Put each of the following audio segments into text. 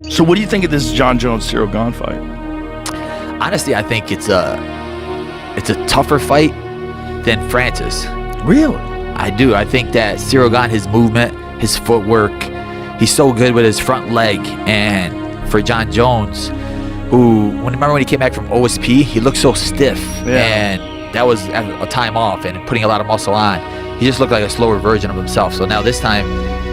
So what do you think of this Jon Jones Ciryl Gane fight? Honestly, I think it's a tougher fight than Francis. Really? I do. I think that Ciryl Gane, his movement, his footwork, he's so good with his front leg. And for Jon Jones, remember when he came back from OSP, he looked so stiff. Yeah. And that was a time off and putting a lot of muscle on. He just looked like a slower version of himself. So now this time,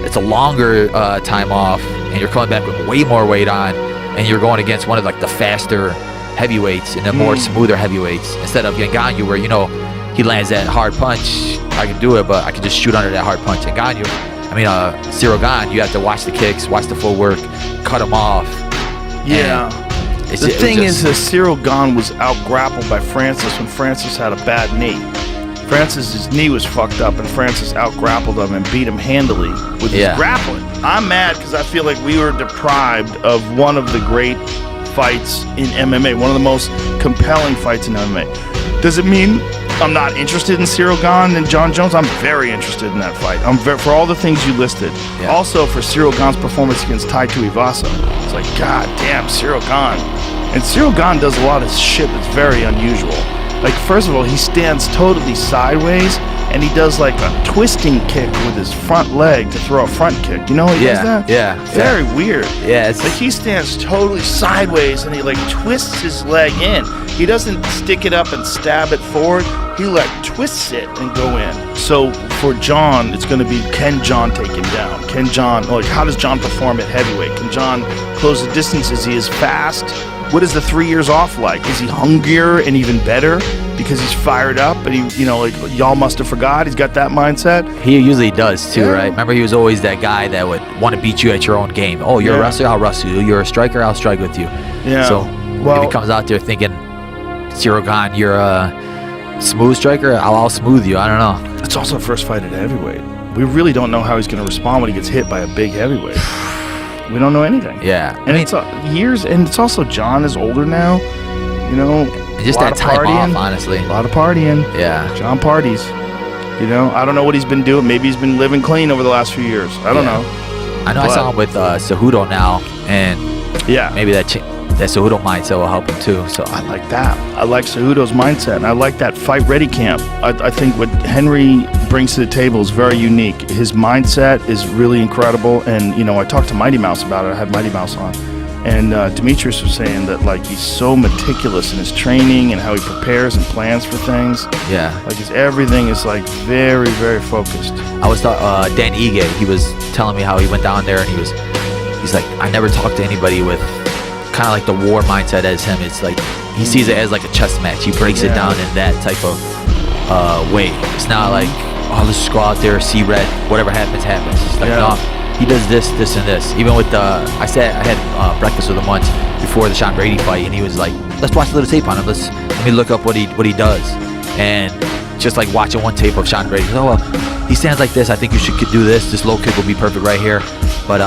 it's a longer time off, and you're coming back with way more weight on, and you're going against one of like the faster heavyweights and the more smoother heavyweights instead of Ngannou, where he lands that hard punch. I can do it, but I can just shoot under that hard punch. Ciryl Gane, you have to watch the kicks, watch the footwork, cut him off. Yeah. The thing is that Ciryl Gane was out-grappled by Francis when Francis had a bad knee. Francis's knee was fucked up, and Francis out-grappled him and beat him handily with his grappling. I'm mad because I feel like we were deprived of one of the great fights in MMA, one of the most compelling fights in MMA. Does it mean I'm not interested in Ciryl Gane and Jon Jones? I'm very interested in that fight. For all the things you listed. Yeah. Also for Ciryl Gane's performance against Tai Tuivasa. It's like, god damn, Ciryl Gane. And Ciryl Gane does a lot of shit that's very unusual. Like, first of all, he stands totally sideways, and he does like a twisting kick with his front leg to throw a front kick. You know how he does that? Yeah. Very weird. Yeah. It's like he stands totally sideways, and he like twists his leg in. He doesn't stick it up and stab it forward. He like twists it and go in. So for Jon, it's going to be, can Jon take him down? Can Jon, how does Jon perform at heavyweight? Can Jon close the distance? Is he as fast? What is the 3 years off like? Is he hungrier and even better because he's fired up and y'all must have forgot? He's got that mindset. He usually does too, right? Remember, he was always that guy that would want to beat you at your own game. Oh, you're a wrestler, I'll wrestle you. You're a striker, I'll strike with you. Yeah. So if he comes out there thinking, Ciryl Gane, you're a smooth striker, I'll smooth you. I don't know. It's also a first fight at heavyweight. We really don't know how he's going to respond when he gets hit by a big heavyweight. We don't know anything. Yeah. And it's years, and it's also Jon is older now. Just that time partying, off, honestly. A lot of partying. Yeah. Jon parties. I don't know what he's been doing. Maybe he's been living clean over the last few years. I don't know. I know. I saw him with Cejudo now, and maybe that Cejudo mindset will help him too. So I like that. I like Cejudo's mindset, and I like that fight ready camp. I think what Henry brings to the table is very unique. His mindset is really incredible, and I talked to Mighty Mouse about it. I had Mighty Mouse on, and Demetrius was saying that he's so meticulous in his training and how he prepares and plans for things. Yeah, everything is very, very focused. I was Dan Ige. He was telling me how he went down there, and he's like, I never talked to anybody with kind of like the war mindset as him. It's like he sees it as like a chess match. He breaks it down in that type of way. It's not like, let's just go out there, see red, whatever happens. It's like, no, he does this, and this. Even with I had breakfast with him once before the Sean Brady fight, and he was like, let's watch a little tape on him. Let me look up what he does. And just like watching one tape of Sean Brady, he stands like this. I think you should do this. This low kick will be perfect right here. But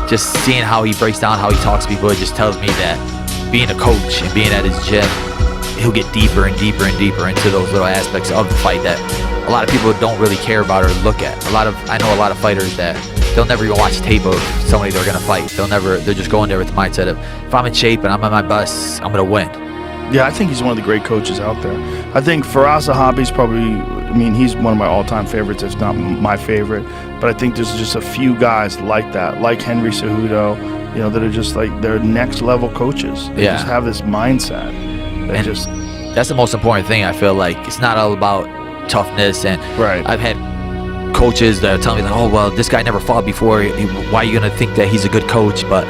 just seeing how he breaks down, how he talks to people, it just tells me that being a coach and being at his gym, he'll get deeper and deeper and deeper into those little aspects of the fight that a lot of people don't really care about or look at. I know a lot of fighters that they'll never even watch tape of somebody they're gonna fight. They're just going there with the mindset of, if I'm in shape and I'm at my best, I'm gonna win. Yeah, I think he's one of the great coaches out there. I think Firas Zahabi's probably, he's one of my all-time favorites, if not my favorite. But I think there's just a few guys like that, like Henry Cejudo, that are just they're next-level coaches. They just have this mindset. That's the most important thing, I feel like. It's not all about toughness. And I've had coaches that are telling me, this guy never fought before. Why are you going to think that he's a good coach? But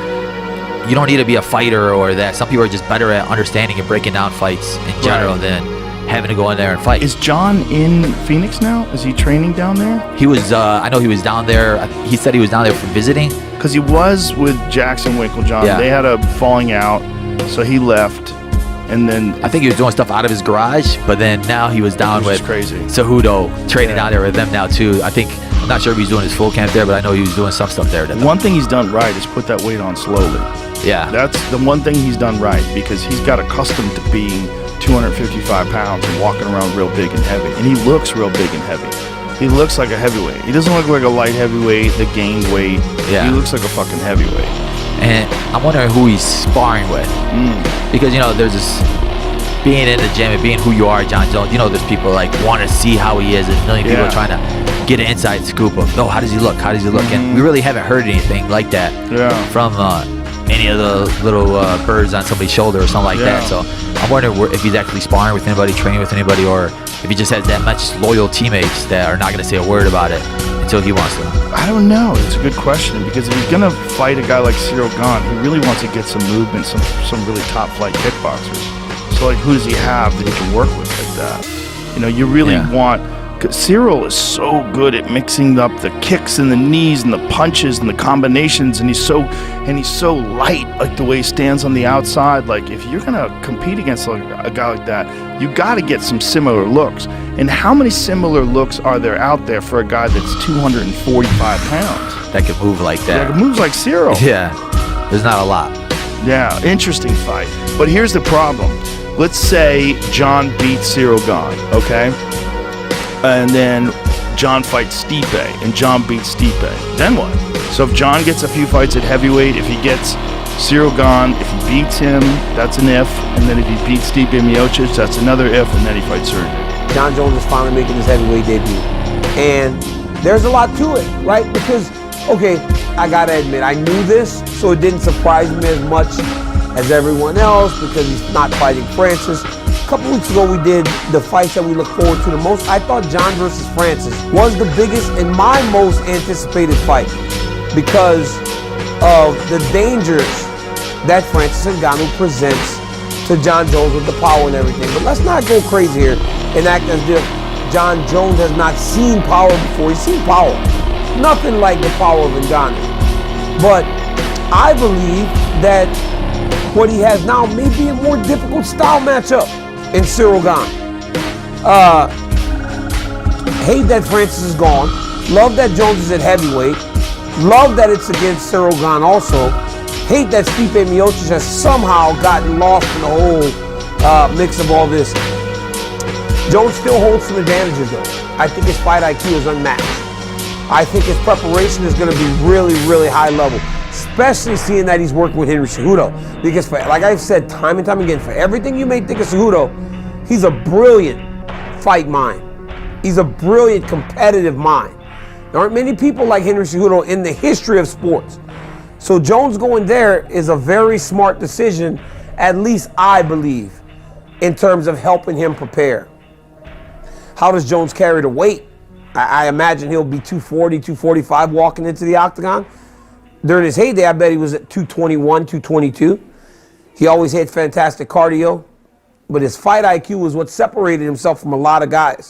you don't need to be a fighter or that. Some people are just better at understanding and breaking down fights in general than having to go in there and fight. Is Jon in Phoenix now? Is he training down there? He was, I know he was down there. He said he was down there for visiting. Because he was with Jackson Winklejohn. Yeah. They had a falling out, so he left. And then I think he was doing stuff out of his garage, but then now he was down with Cejudo, training down there with them now too. I'm not sure if he's doing his full camp there, but I know he was doing some stuff there. One thing he's done right is put that weight on slowly. Yeah. That's the one thing he's done right, because he's got accustomed to being 255 pounds and walking around real big and heavy. And he looks real big and heavy. He looks like a heavyweight. He doesn't look like a light heavyweight that gained weight. Yeah. He looks like a fucking heavyweight. And I'm wondering who he's sparring with. Because, you know, there's this, being in the gym and being who you are, Jon Jones, you know, there's people like want to see how he is. There's a million people trying to get an inside scoop of, no, how does he look? How does he look? And we really haven't heard anything like that from any of the little birds on somebody's shoulder or something like that. So I'm wondering if he's actually sparring with anybody, training with anybody, or if he just has that much loyal teammates that are not going to say a word about it until he wants to. I don't know. It's a good question, because if he's going to fight a guy like Ciryl Gane, he really wants to get some movement, some really top flight kickboxers. So, like, who does he have that he can work with like that? You know, you really want... Cause Ciryl is so good at mixing up the kicks and the knees and the punches and the combinations, and he's so light, like the way he stands on the outside. Like, if you're gonna compete against a guy like that, you got to get some similar looks. And how many similar looks are there out there for a guy that's 245 pounds? That could move like that. That moves like Ciryl. Yeah, there's not a lot. Yeah, interesting fight. But here's the problem. Let's say Jon beats Ciryl Gane, okay? And then Jon fights Stipe, and Jon beats Stipe. Then what? So if Jon gets a few fights at heavyweight, if he gets Ciryl Gane, if he beats him, that's an if. And then if he beats Stipe Miocic, that's another if, and then he fights Ciryl. Jon Jones is finally making his heavyweight debut. And there's a lot to it, right? Because, okay, I gotta admit, I knew this, so it didn't surprise me as much as everyone else, because he's not fighting Francis. A couple weeks ago, we did the fights that we look forward to the most. I thought Jon versus Francis was the biggest and my most anticipated fight because of the dangers that Francis Ngannou presents to Jon Jones with the power and everything. But let's not go crazy here and act as if Jon Jones has not seen power before. He's seen power. Nothing like the power of Ngannou. But I believe that what he has now may be a more difficult style matchup in Ciryl Gane. Hate that Francis is gone. Love that Jones is at heavyweight. Love that it's against Ciryl Gane also. Hate that Stipe Miocic has somehow gotten lost in the whole mix of all this. Jones still holds some advantages though. I think his fight IQ is unmatched. I think his preparation is going to be really, really high level, especially seeing that he's working with Henry Cejudo. Because, like I've said time and time again, for everything you may think of Cejudo, he's a brilliant fight mind. He's a brilliant competitive mind. There aren't many people like Henry Cejudo in the history of sports. So Jones going there is a very smart decision, at least I believe, in terms of helping him prepare. How does Jones carry the weight? I imagine he'll be 240, 245 walking into the octagon. During his heyday, I bet he was at 221, 222. He always had fantastic cardio, but his fight IQ was what separated himself from a lot of guys.